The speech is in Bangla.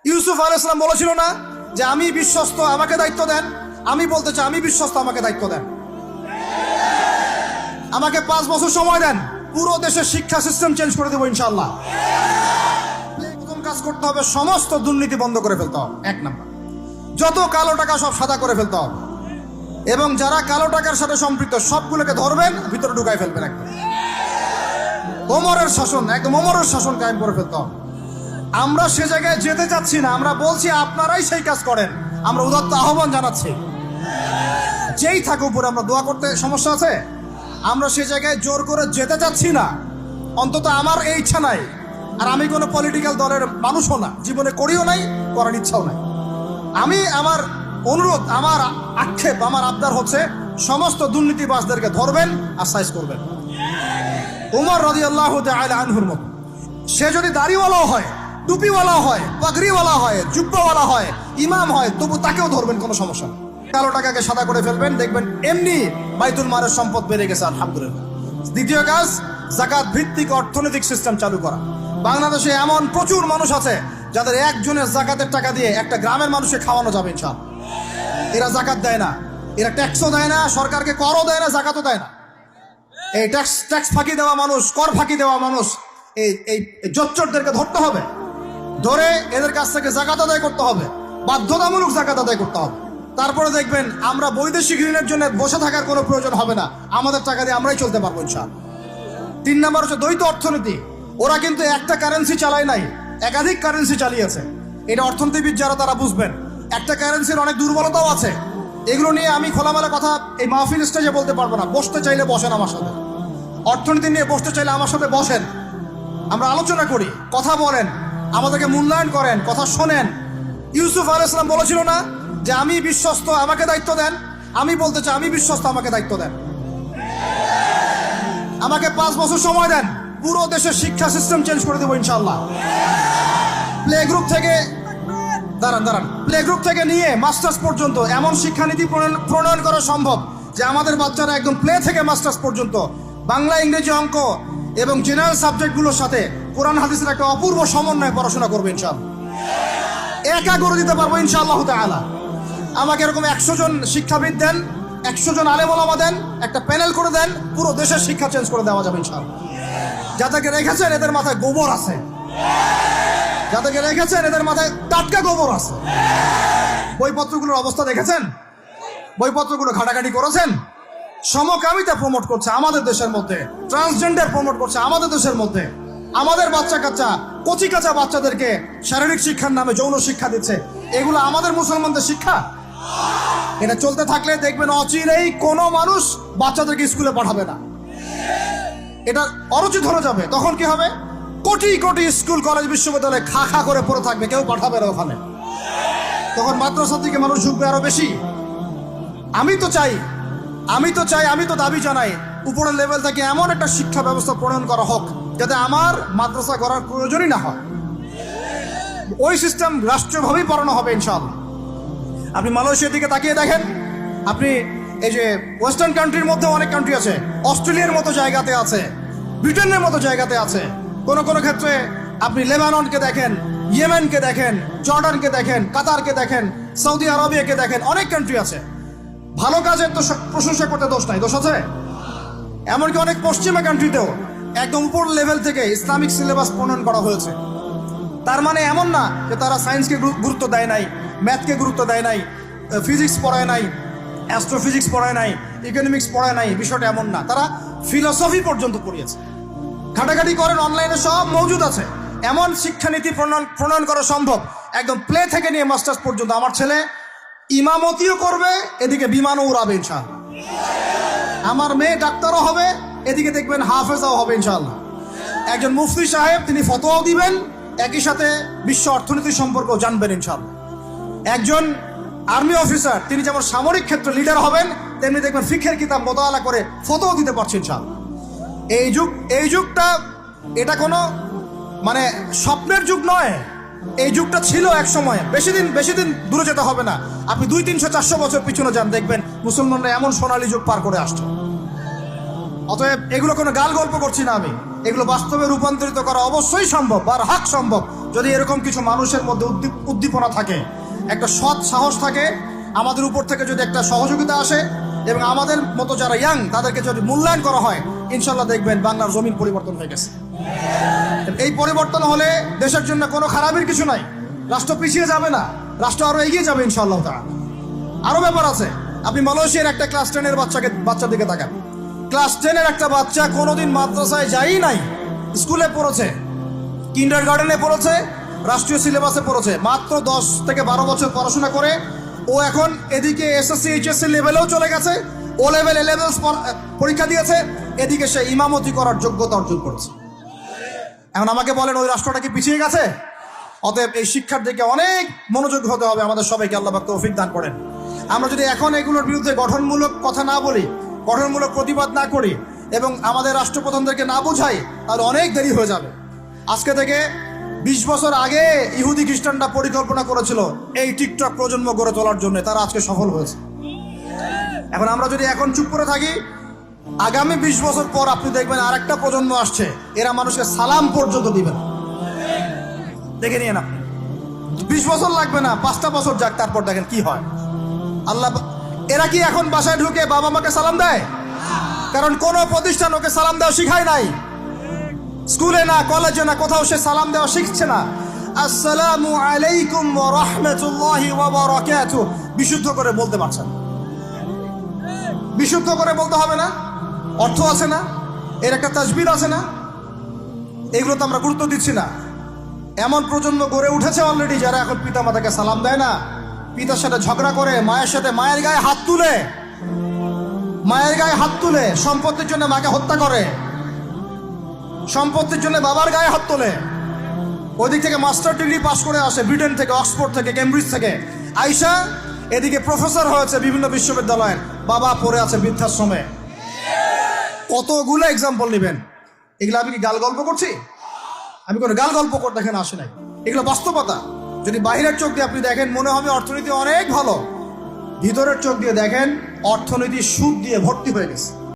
ইউসুফ আলাইহিস সালাম বলেছিল না যে আমি বিশ্বস্ত, আমাকে দায়িত্ব দেন। আমি বলতে চাই আমি বিশ্বস্ত, আমাকে দায়িত্ব দেন। আমাকে 5 বছর সময় দেন, পুরো দেশের শিক্ষা সিস্টেম চেঞ্জ করে দেবো ইনশাআল্লাহ। প্রথম কাজ করতে হবে, সমস্ত দুর্নীতি বন্ধ করে ফেলতে হবে। 1 নাম্বার, যত কালো টাকা সব সাদা করে ফেলতে হবে, এবং যারা কালো টাকার সাথে সম্পৃক্ত সবগুলোকে ধরবেন, ভিতরে ঢুকাই ফেলবেন। একদম ওমরের শাসন, একদম ওমরের শাসন কায়েম করে ফেলতে হবে। আমরা সে জায়গায় যেতে চাচ্ছি না, আমরা বলছি আপনারাই সেই কাজ করেন। আমরা উদাত্ত আহ্বান জানাচ্ছি, যেই থাকুক উপরে। আমরা দোয়া করতে সমস্যা আছে? আমরা সে জায়গায় জোর করে যেতে চাচ্ছি না, অন্তত আমার এই ইচ্ছা নাই। আর আমি কোনো পলিটিক্যাল দলের মানুষও না, জীবনে করিও নাই, করার ইচ্ছাও নাই। আমি আমার অনুরোধ, আমার আক্ষেপ, আমার আবদার হচ্ছে সমস্ত দুর্নীতিবাজদেরকে ধরবেন আর সাইজ করবেন। উমর রাদিয়াল্লাহু তাআলা আনহুর মতো সে যদি দাড়িওয়ালাও হয়, টুপিওয়ালা হয়, পাগড়িওয়ালা হয়, জুব্বাওয়ালা হয়, ইমাম হয়, তবু তাকেও ধরবেন, কোনো সমস্যা নেই। কালো টাকাকে সাদা করে ফেলবেন, দেখবেন এমনি বাইতুল মালের সম্পদ বেড়ে গেছে আলহামদুলিল্লাহ। দ্বিতীয় কাজ, যাকাত ভিত্তিক অর্থনৈতিক সিস্টেম চালু করা। বাংলাদেশে এমন প্রচুর মানুষ আছে যাদের একজনের যাকাতের টাকা দিয়ে একটা গ্রামের মানুষকে খাওয়ানো যাবে ইনশাআল্লাহ। এরা যাকাত দেয় না, এরা ট্যাক্সও দেয় না, সরকারকে করও দেয় না, যাকাতও দেয় না। এই ট্যাক্স ফাঁকি দেওয়া মানুষ, কর ফাঁকি দেওয়া মানুষ, এই জচ্চরদেরকে ধরতে হবে, ধরে এদের কাছ থেকে যাকাত আদায় করতে হবে, বাধ্যতামূলক যাকাত আদায় করতে হবে। তারপরে দেখবেন আমরা বৈদেশিক ঋণের জন্য বসে থাকার কোনো প্রয়োজন হবে না, আমাদের টাকা দিয়ে আমরাই চলতে পারবো ইনশাআল্লাহ। 3 নাম্বার হচ্ছে দ্বৈত অর্থনীতি। ওরা কিন্তু একটা কারেন্সি চালায় নাই, একাধিক কারেন্সি চালিয়েছে। এটা অর্থনীতিবিদ যারা তারা বুঝবেন। একটা কারেন্সির অনেক দুর্বলতাও আছে, এগুলো নিয়ে আমি খোলামেলা কথা এই মাহফিল স্টেজে বলতে পারবো না। বসতে চাইলে বসেন আমার সাথে, অর্থনীতি নিয়ে বসতে চাইলে আমার সাথে বসেন, আমরা আলোচনা করি, কথা বলেন, আমাদেরকে মূল্যায়ন করেন, কথা শোনেন। ইউসুফ আলাইহিস সালাম বলেছিল না যে আমি বিশ্বস্ত, আমাকে দায়িত্ব দেন। আমি বলতে চাই আমি বিশ্বস্ত, আমাকে দায়িত্ব দেন। আমাকে 5 বছর সময় দেন, পুরো দেশের শিক্ষা সিস্টেম চেঞ্জ করে দেবো ইনশাআল্লাহ। প্লে গ্রুপ থেকে প্লে গ্রুপ থেকে নিয়ে মাস্টার্স পর্যন্ত এমন শিক্ষানীতি প্রণয়ন করা সম্ভব যে আমাদের বাচ্চারা একদম প্লে থেকে মাস্টার্স পর্যন্ত বাংলা, ইংরেজি, অঙ্ক এবং জেনারেল সাবজেক্টগুলোর সাথে কোরআন হাদিসের একটা অপূর্ব সমন্বয়ে পড়াশোনা করবে ইনশাআল্লাহ। একা করে দিতে পারবো ইনশাআল্লাহ তাআলা। আমাকে এরকম 100 জন শিক্ষাবিদ দেন, 100 জন আলেম ওলামা দেন, একটা প্যানেল করে দেন, পুরো দেশের শিক্ষা চেঞ্জ করে দেওয়া যাবে ইনশাআল্লাহ। যাদেরকে রেখেছেন এদের মাথায় গোবর আছে, যাদেরকে রেখেছেন এদের মাথায় টাটকা গোবর আছে। বইপত্রগুলোর অবস্থা দেখেছেন? বইপত্রগুলো ঘাটাঘাটি করেছেন? সমকামিতা প্রমোট করছে আমাদের দেশের মধ্যে, ট্রান্সজেন্ডার প্রমোট করছে আমাদের দেশের মধ্যে, আমাদের বাচ্চা কাচ্চা, কচি কাঁচা বাচ্চাদেরকে শারীরিক শিক্ষার নামে যৌন শিক্ষা দিচ্ছে। এগুলো আমাদের মুসলমানদের শিক্ষা? এটা চলতে থাকলে দেখবেন অচিরেই কোনো মানুষ বাচ্চাদেরকে স্কুলে পাঠাবে না, এটা অরুচি ধরে যাবে। তখন কি হবে? কোটি কোটি স্কুল, কলেজ, বিশ্ববিদ্যালয়ে খা খা করে পড়ে থাকবে, কেউ পাঠাবে না ওখানে। তখন মাদ্রাসা থেকে মানুষ ঝুঁকবে আরো বেশি। আমি তো দাবি জানাই উপরের লেভেল থেকে এমন একটা শিক্ষা ব্যবস্থা প্রণয়ন করা হোক যাতে আমার মাদ্রাসা করার প্রয়োজনই না হয়। ওই সিস্টেম রাষ্ট্রীয়ভাবেই পড়ানো হবে ইনশাআল্লাহ। আপনি মালয়েশিয়ার দিকে তাকিয়ে দেখেন, আপনি এই যে ওয়েস্টার্ন কান্ট্রির মধ্যে অনেক কান্ট্রি আছে, অস্ট্রেলিয়ার মতো জায়গাতে আছে, ব্রিটেনের মতো জায়গাতে আছে, কোন কোন ক্ষেত্রে আপনি লেবাননকে দেখেন, ইয়েমেনকে দেখেন, জর্ডানকে দেখেন, কাতারকে দেখেন, সৌদি আরবিয়াকে দেখেন, অনেক কান্ট্রি আছে। ভালো কাজের তো প্রশংসা করতে দোষ নাই, দোষ আছে? এমনকি অনেক পশ্চিমা কান্ট্রিতেও একদম উপর লেভেল থেকে ইসলামিক সিলেবাস প্রণয়ন করা হয়েছে। তার মানে এমন না যে তারা সায়েন্সকে গুরুত্ব দেয় নাই, ম্যাথকে গুরুত্ব দেয় নাই, ফিজিক্স পড়ায় নাই, অ্যাস্ট্রোফিজিক্স পড়ায় নাই, ইকোনমিক্স পড়ায় নাই, বিষয়টা এমন না। তারা ফিলোসফি পর্যন্ত পড়িয়েছে। ঘাটাঘাটি করেন, অনলাইনে সব মজুদ আছে। এমন শিক্ষানীতি প্রণয়ন করা সম্ভব, একদম প্লে থেকে নিয়ে মাস্টার্স পর্যন্ত। আমার ছেলে ইমামতিও করবে, এদিকে বিমানও উড়াবে ইনশাআল্লাহ। আমার মেয়ে ডাক্তারও হবে, এদিকে দেখবেন হাফেজাও হবে ইনশাআল্লাহ। একজন মুফতি সাহেব, তিনি ফতোয়াও দিবেন, একই সাথে বিশ্ব অর্থনীতি সম্পর্কেও জানবেন ইনশাআল্লাহ। একজন আর্মি অফিসার, তিনি যেমন সামরিক ক্ষেত্রে লিডার হবেন, তেমনি দেখবেন ফিকহের কিতাব মোতালা করে ফতোয়াও দিতে পারছেন ইনশাআল্লাহ। এই যুগটা এটা কোনো মানে স্বপ্নের যুগ নয়, এই যুগটা ছিল এক সময়। বেশি দিন দূরে যেতে হবে না, আপনি 200, 300, 400 বছর পিছনে যান, দেখবেন মুসলমানরা এমন সোনালী যুগ পার করে আসছে। অতএব এগুলো কোনো গাল গল্প করছি না আমি, এগুলো বাস্তবে রূপান্তরিত করা অবশ্যই সম্ভব, আর হাক সম্ভব। যদি এরকম কিছু মানুষের মধ্যে উদ্দীপনা থাকে, একটা সৎ সাহস থাকে, আমাদের উপর থেকে যদি একটা সহযোগিতা আসে এবং আমাদের মতো যারা ইয়াং তাদেরকে যদি মূল্যায়ন করা হয়, ইনশাল্লাহ দেখবেন বাংলার জমিন পরিবর্তন হয়ে গেছে। এই পরিবর্তন হলে দেশের জন্য কোনো খারাপের কিছু নাই, রাষ্ট্র পিছিয়ে যাবে না, রাষ্ট্র আরো এগিয়ে যাবে ইনশাআল্লাহ তাআলা। আরো ব্যাপার আছে, আপনি মালয়েশিয়ার একটা ক্লাস 10-এর বাচ্চার দিকে তাকান। ক্লাস 10-এর একটা বাচ্চা কোনোদিন মাদ্রাসায় যাই নাই, স্কুলে পড়েছে, কিন্ডারগার্টেনে পড়েছে, রাষ্ট্রীয় সিলেবাসে পড়েছে, মাত্র 10 থেকে 12 বছর পড়াশোনা করে ও এখন এদিকে এসএসসি এইচএসসি লেভেলেও চলে গেছে, ও লেভেল এ লেভেল পরীক্ষা দিয়েছে, এদিকে সে ইমামতি করার যোগ্যতা অর্জন করেছে। এখন আমাকে বলেন ওই রাষ্ট্রটা কি পিছিয়ে গেছে? অতএব এই শিক্ষার দিকে অনেক মনোযোগী হতে হবে আমাদের সবাইকে, আল্লাহ পাক তৌফিক দান করেন। আমরা যদি এখন এগুলোর বিরুদ্ধে গঠনমূলক কথা না বলি, গঠনমূলক প্রতিবাদ না করি এবং আমাদের রাষ্ট্রপ্রধানদেরকে না বোঝাই, তাহলে অনেক দেরি হয়ে যাবে। আজকে থেকে 20 বছর আগে ইহুদি খ্রিস্টানরা পরিকল্পনা করেছিল এই টিকটক প্রজন্ম গড়ে তোলার জন্য, তারা আজকে সফল হয়েছে। এখন আমরা যদি এখন চুপ করে থাকি, আগামী 20 বছর পর আপনি দেখবেন আরেকটা প্রজন্ম আসছে, এরা মানুষকে সালাম পর্যন্ত দিবে না। দেখে নিয়ে না, 20 বছর লাগবে না, 5টা বছর যাক, তারপর দেখেন কি হয়। আল্লাহ, এরা কি এখন বাসায় ঢুকে বাবা মাকে সালাম দেয়? কারণ কোন প্রতিষ্ঠান ওকে সালাম দেওয়া শিখায় নাই, স্কুলে না কলেজে না কোথাও সে সালাম দেওয়া শিখছে না। আসসালামু আলাইকুম ওয়া রাহমাতুল্লাহি ওয়া বারাকাতুহু বিশুদ্ধ করে বলতে পারছেন, বিশুদ্ধ করে বলতে হবে না? অর্থ আছে না, এর একটা তাজবির আছে না? এগুলো তো আমরা গুরুত্ব দিচ্ছি না। এমন প্রজন্ম গড়ে উঠেছে অলরেডি যারা এখন পিতা মাতাকে সালাম দেয় না, পিতার সাথে ঝগড়া করে, মায়ের সাথে মায়ের গায়ে হাত তুলে, মায়ের গায়ে হাত তুলে, সম্পত্তির জন্য মাকে হত্যা করে, সম্পত্তির জন্য বাবার গায়ে হাত তোলে। ওইদিক থেকে মাস্টার ডিগ্রি পাস করে আসে ব্রিটেন থেকে, অক্সফোর্ড থেকে, কেমব্রিজ থেকে আইসা এদিকে প্রফেসর হয়েছে বিভিন্ন বিশ্ববিদ্যালয়ের, বাবা পড়ে আছে বৃদ্ধাশ্রমে। কতগুলো এক্সাম্পল নেবেন। এগুলো আমি কি গাল গল্প করছি? আমি কোনো গাল গল্প করতে এখানে আসি নাই, এগুলো বাস্তবতা। যদি বাহিরের চোখ দিয়ে আপনি দেখেন মনে হবে অর্থনীতি অনেক ভালো, ভিতরের চোখ দিয়ে দেখেন অর্থনীতি সুদ দিয়ে ভর্তি হয়ে গেছে।